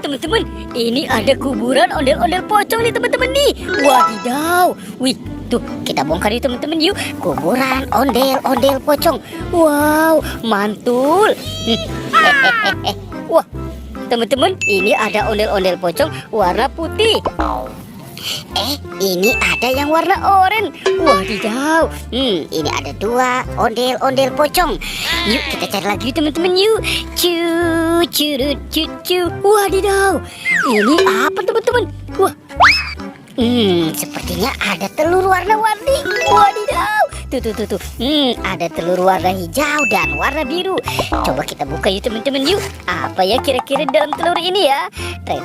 teman-teman, ini ada kuburan ondel-ondel pocong nih teman-teman nih. Wadidaw. Wih, tuh kita bongkar nih teman-teman yuk. Kuburan ondel-ondel pocong. Wow, mantul. Wah, teman-teman, ini ada ondel-ondel pocong warna putih. Ini ada yang warna oranye. Wadidaw. Ini ada 2 ondel-ondel pocong. Yuk kita cari lagi teman-teman yuk. Cu. Wadidaw. Ini apa teman-teman? Wah. Sepertinya ada telur warna-warni. Wadidaw. Tuh. Ada telur warna hijau dan warna biru. Coba kita buka yuk teman-teman yuk. Apa ya kira-kira dalam telur ini ya? Teng.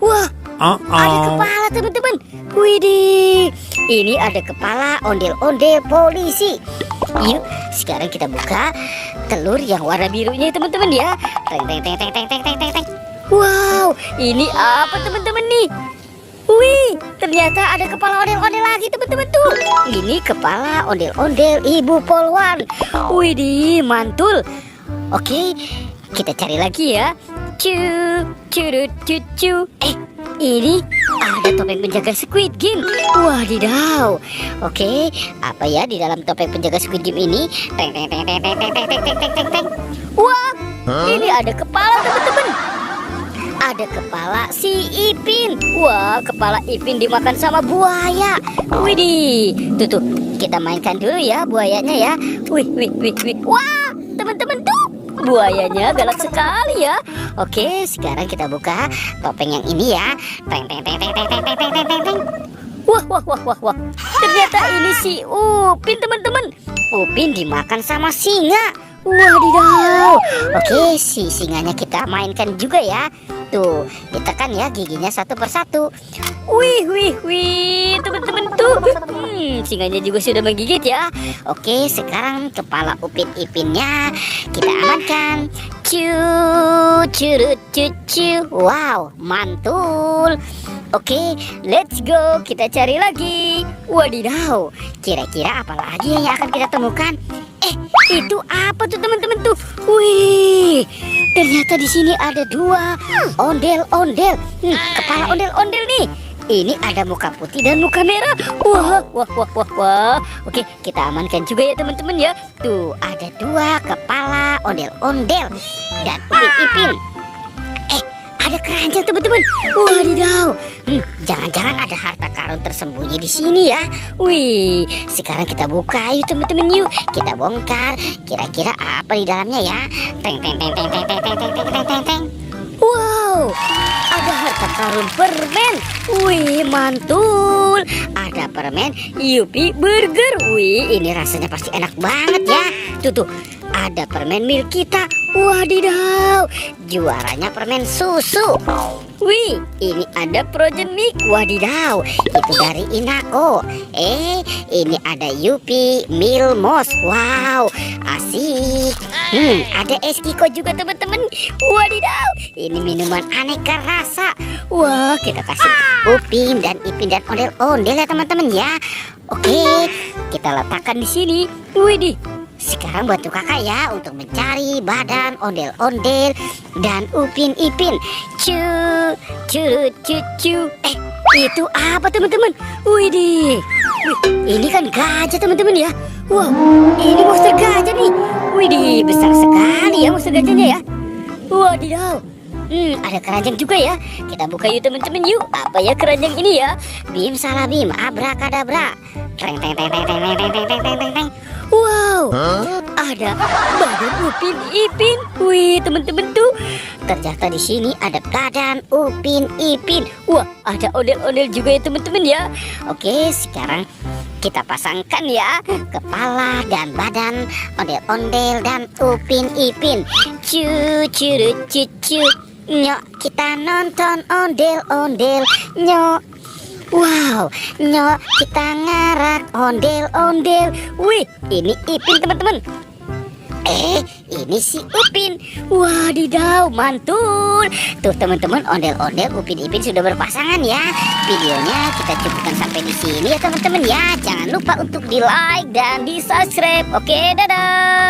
Wah, ada kepala teman-teman. Widih, ini ada kepala ondel-ondel polisi. Yuk, sekarang kita buka telur yang warna birunya teman-teman ya. Teng. Wow, ini apa teman-teman nih? Wih, ternyata ada kepala ondel-ondel lagi teman-teman tuh. Ini kepala ondel-ondel Ibu Polwan. Widih, mantul. Oke, kita cari lagi ya. Cu. Ini ada topeng penjaga Squid Game. Wadidaw. Oke, apa ya di dalam topeng penjaga Squid Game ini? Teng. Wah, ini ada kepala teman-teman. Ada kepala si Ipin. Wah, kepala Ipin dimakan sama buaya. Widih, tuh kita mainkan dulu ya buayanya ya. Wih. Wah, teman-teman tuh. Buayanya galak sekali ya. Oke, sekarang kita buka topeng yang ini ya. Teng. Wah. Ternyata ini si Upin teman-teman. Upin dimakan sama singa. Wadidaw. Oke, si singanya kita mainkan juga ya. Tuh, ditekan ya giginya satu persatu. Wih, teman-teman tuh. Singanya juga sudah menggigit ya. Oke, sekarang kepala Upin Ipinnya kita amankan. Cu. Wow, mantul. Oke, let's go. Kita cari lagi. Wadidaw, kira-kira apa lagi yang akan kita temukan? Itu apa tuh teman-teman tuh? Wih, ternyata di sini ada 2 ondel-ondel. Kepala ondel-ondel nih. Ini ada muka putih dan muka merah. Wah. Oke, kita amankan juga ya teman-teman ya. Tuh, ada 2 kepala ondel-ondel dan Upin Ipin. Ada keranjang teman-teman. Wadidaw. Jangan-jangan ada harta karun tersembunyi di sini ya. Wih, sekarang kita buka yuk teman-teman yuk. Kita bongkar. Kira-kira apa di dalamnya ya? Teng. Wow, ada harta karun permen. Wih, mantul. Ada permen Yupi Burger. Wih, ini rasanya pasti enak banget ya. Tuh, ada permen milik kita. Wadidaw, juaranya permen susu. Wih, ini ada Frozen Mix. Wadidaw, itu dari Inako. Ini ada Yupi Milmos. Wow, asik. Ada es Kiko juga teman-teman. Wadidaw, ini minuman aneka rasa. Wah, kita kasih Upin dan Ipin dan ondel-ondel ya teman-teman ya. Oke, kita letakkan di sini. Widih. Sekarang bantu kakak ya untuk mencari badan ondel-ondel dan Upin Ipin. Cu. Itu apa teman-teman? Widih. Ini kan gajah teman-teman ya. Wah, ini monster gajah nih. Widih, besar sekali ya monster gajahnya ya. Wadidaw. Ada keranjang juga ya. Kita buka yuk teman-teman yuk. Apa ya keranjang ini ya? Bim salah bim, abrakadabra. Teng. Wow, ada badan Upin Ipin. Wih, teman-teman tuh. Ternyata di sini ada badan Upin Ipin. Wah, ada ondel-ondel juga ya teman-teman ya. Oke, sekarang kita pasangkan ya kepala dan badan ondel-ondel dan Upin Ipin. Cu. Nyok, kita nonton ondel-ondel. Nyok. Wow, nyok, kita ngarak ondel-ondel. Wih, ini Ipin teman-teman. Ini si Upin. Wadidaw, mantul. Tuh teman-teman, ondel-ondel Upin Ipin sudah berpasangan ya. Videonya kita cukupkan sampai di sini ya teman-teman ya. Jangan lupa untuk di like dan di subscribe. Oke, dadah.